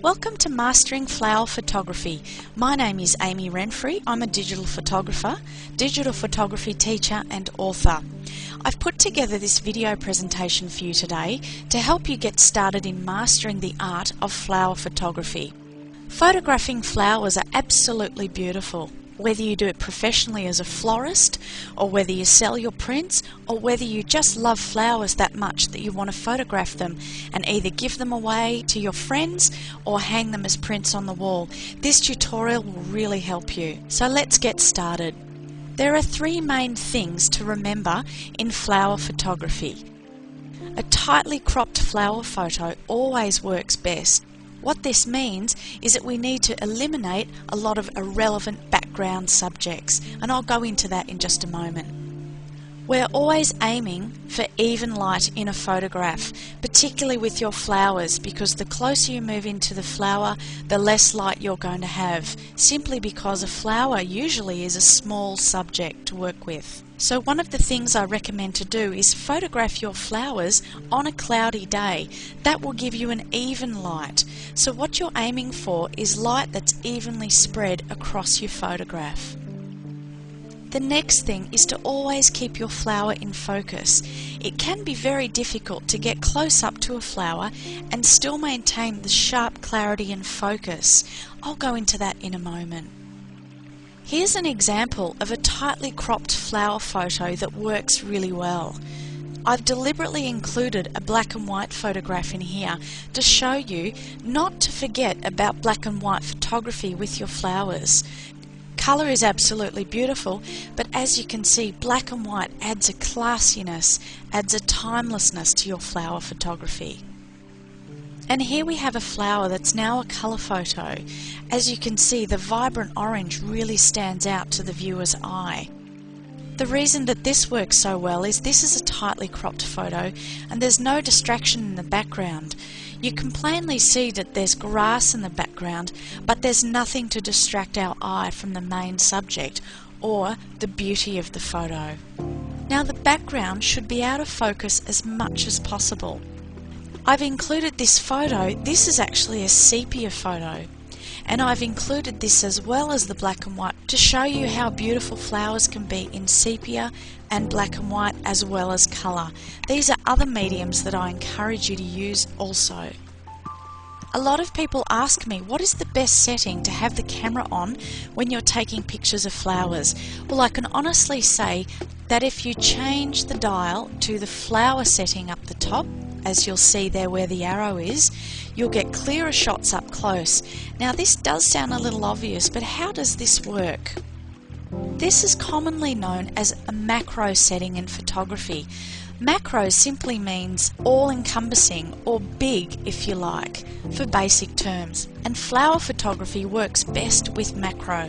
Welcome to Mastering Flower Photography. My name is Amy Renfrey. I'm a digital photographer, digital photography teacher and author. I've put together this video presentation for you today to help you get started in mastering the art of flower photography. Photographing flowers are absolutely beautiful. Whether you do it professionally as a florist, or whether you sell your prints, or whether you just love flowers that much that you want to photograph them and either give them away to your friends or hang them as prints on the wall, this tutorial will really help you. So let's get started. There are three main things to remember in flower photography. A tightly cropped flower photo always works best. What this means is that we need to eliminate a lot of irrelevant background subjects, and I'll go into that in just a moment. We're always aiming for even light in a photograph, particularly with your flowers, because the closer you move into the flower, the less light you're going to have, simply because a flower usually is a small subject to work with. So one of the things I recommend to do is photograph your flowers on a cloudy day. That will give you an even light. So what you're aiming for is light that's evenly spread across your photograph. The next thing is to always keep your flower in focus. It can be very difficult to get close up to a flower and still maintain the sharp clarity and focus. I'll go into that in a moment. Here's an example of a tightly cropped flower photo that works really well. I've deliberately included a black and white photograph in here to show you not to forget about black and white photography with your flowers. Colour is absolutely beautiful, but as you can see, black and white adds a classiness, adds a timelessness to your flower photography. And here we have a flower that's now a colour photo. As you can see, the vibrant orange really stands out to the viewer's eye. The reason that this works so well is this is a tightly cropped photo and there's no distraction in the background. You can plainly see that there's grass in the background, but there's nothing to distract our eye from the main subject or the beauty of the photo. Now the background should be out of focus as much as possible. I've included this photo. This is actually a sepia photo, and I've included this as well as the black and white to show you how beautiful flowers can be in sepia and black and white as well as colour. These are other mediums that I encourage you to use also. A lot of people ask me, what is the best setting to have the camera on when you're taking pictures of flowers? Well, I can honestly say that if you change the dial to the flower setting up the top, as you'll see there where the arrow is, you'll get clearer shots up close. Now this does sound a little obvious, but how does this work? This is commonly known as a macro setting in photography. Macro simply means all-encompassing, or big if you like, for basic terms. And flower photography works best with macro.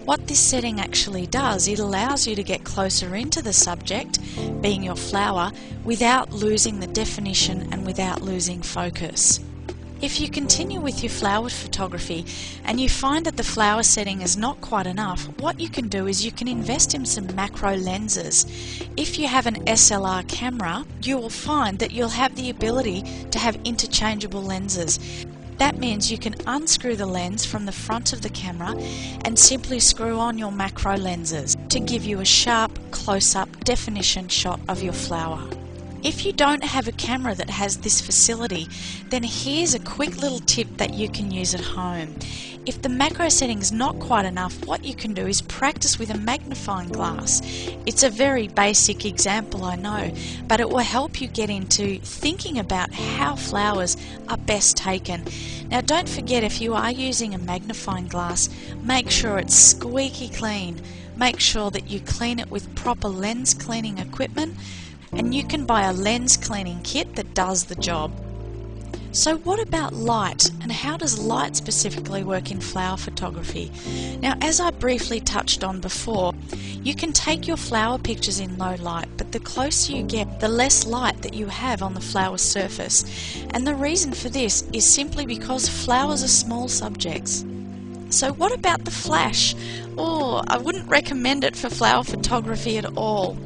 What this setting actually does, it allows you to get closer into the subject, being your flower, without losing the definition and without losing focus. If you continue with your flower photography and you find that the flower setting is not quite enough, what you can do is you can invest in some macro lenses. If you have an DSLR camera, you will find that you'll have the ability to have interchangeable lenses. That means you can unscrew the lens from the front of the camera and simply screw on your macro lenses to give you a sharp, close-up definition shot of your flower. If you don't have a camera that has this facility, then here's a quick little tip that you can use at home. If the macro setting is not quite enough, what you can do is practice with a magnifying glass. It's a very basic example, I know, but it will help you get into thinking about how flowers are best taken. Now don't forget, if you are using a magnifying glass, make sure it's squeaky clean. Make sure that you clean it with proper lens cleaning equipment, and you can buy a lens cleaning kit that does the job. So what about light, and how does light specifically work in flower photography? Now, as I briefly touched on before, you can take your flower pictures in low light, but the closer you get, the less light that you have on the flower surface. And the reason for this is simply because flowers are small subjects. So what about the flash? Oh, I wouldn't recommend it for flower photography at all.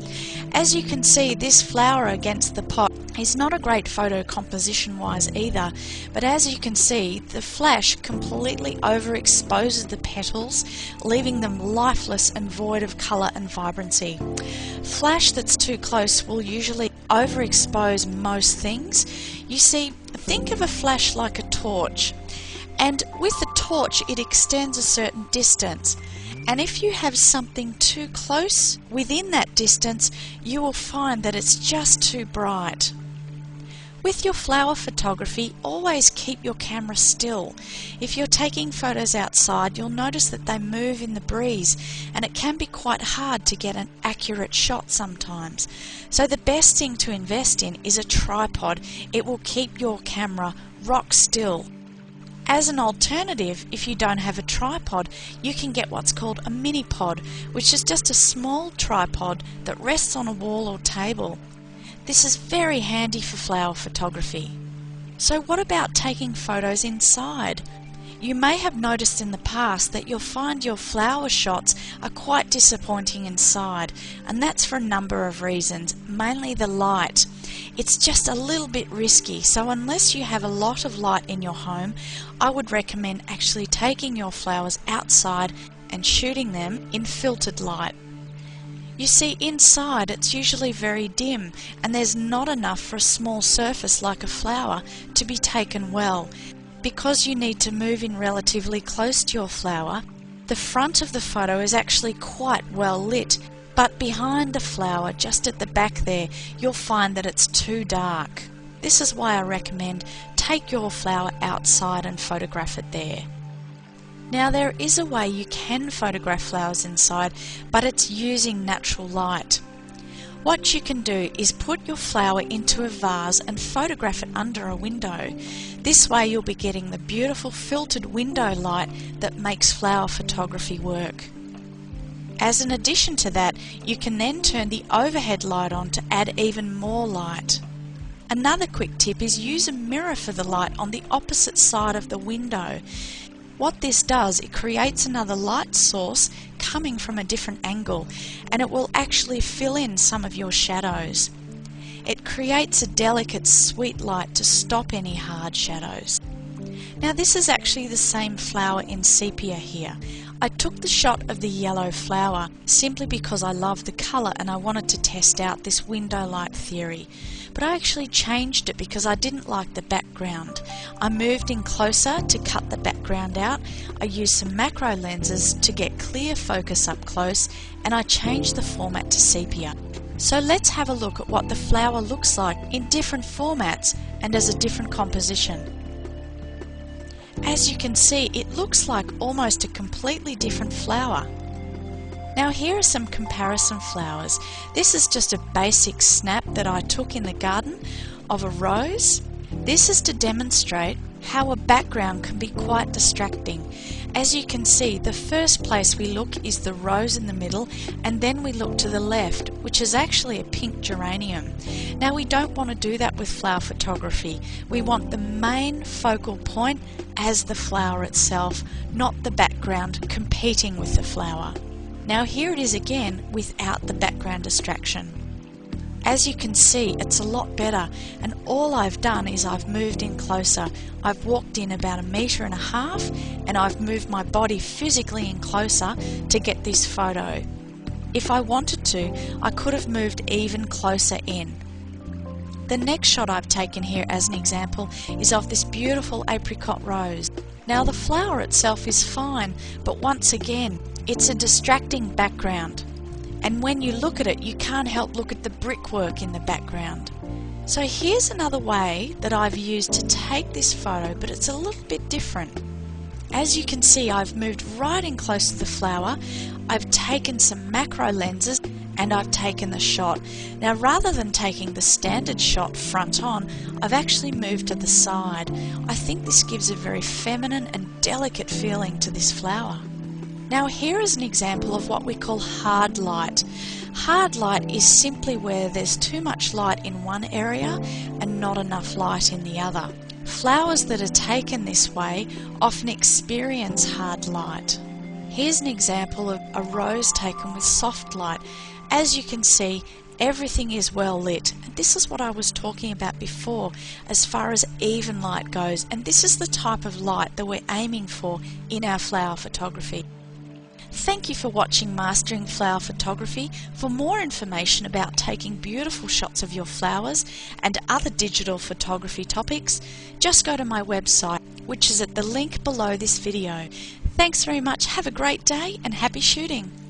As you can see, this flower against the pot is not a great photo composition wise either, but as you can see, the flash completely overexposes the petals, leaving them lifeless and void of colour and vibrancy. Flash that's too close will usually overexpose most things. You see, think of a flash like a torch, and with a torch it extends a certain distance. And if you have something too close within that distance, you will find that it's just too bright. With your flower photography, always keep your camera still. If you're taking photos outside, you'll notice that they move in the breeze, and it can be quite hard to get an accurate shot sometimes. So the best thing to invest in is a tripod. It will keep your camera rock still. As an alternative, if you don't have a tripod, you can get what's called a mini pod, which is just a small tripod that rests on a wall or table. This is very handy for flower photography. So what about taking photos inside? You may have noticed in the past that you'll find your flower shots are quite disappointing inside, and that's for a number of reasons, mainly the light. It's just a little bit risky, so unless you have a lot of light in your home, I would recommend actually taking your flowers outside and shooting them in filtered light. You see, inside it's usually very dim, and there's not enough for a small surface like a flower to be taken well. Because you need to move in relatively close to your flower, the front of the photo is actually quite well lit, but behind the flower, just at the back there, you'll find that it's too dark. This is why I recommend take your flower outside and photograph it there. Now, there is a way you can photograph flowers inside, but it's using natural light. What you can do is put your flower into a vase and photograph it under a window. This way you'll be getting the beautiful filtered window light that makes flower photography work. As an addition to that, you can then turn the overhead light on to add even more light. Another quick tip is use a mirror for the light on the opposite side of the window. What this does, it creates another light source coming from a different angle, and it will actually fill in some of your shadows. It creates a delicate sweet light to stop any hard shadows. Now, this is actually the same flower in sepia here. I took the shot of the yellow flower simply because I love the colour and I wanted to test out this window light theory. But I actually changed it because I didn't like the background. I moved in closer to cut the background out. I used some macro lenses to get clear focus up close, and I changed the format to sepia. So let's have a look at what the flower looks like in different formats and as a different composition. As you can see, it looks like almost a completely different flower. Now, here are some comparison flowers. This is just a basic snap that I took in the garden of a rose. This is to demonstrate how a background can be quite distracting. As you can see, the first place we look is the rose in the middle, and then we look to the left, which is actually a pink geranium. Now, we don't want to do that with flower photography. We want the main focal point as the flower itself, not the background competing with the flower. Now, here it is again without the background distraction. As you can see, it's a lot better, and all I've done is I've moved in closer. I've walked in about 1.5 meters, and I've moved my body physically in closer to get this photo. If I wanted to, I could have moved even closer in. The next shot I've taken here as an example is of this beautiful apricot rose. Now, the flower itself is fine, but once again, it's a distracting background. And when you look at it, you can't help look at the brickwork in the background. So here's another way that I've used to take this photo, but it's a little bit different. As you can see, I've moved right in close to the flower. I've taken some macro lenses and I've taken the shot. Now, rather than taking the standard shot front on, I've actually moved to the side. I think this gives a very feminine and delicate feeling to this flower. Now, here is an example of what we call hard light. Hard light is simply where there's too much light in one area and not enough light in the other. Flowers that are taken this way often experience hard light. Here's an example of a rose taken with soft light. As you can see, everything is well lit. And this is what I was talking about before as far as even light goes, and this is the type of light that we're aiming for in our flower photography. Thank you for watching Mastering Flower Photography. For more information about taking beautiful shots of your flowers and other digital photography topics, just go to my website, which is at the link below this video. Thanks very much, have a great day and happy shooting!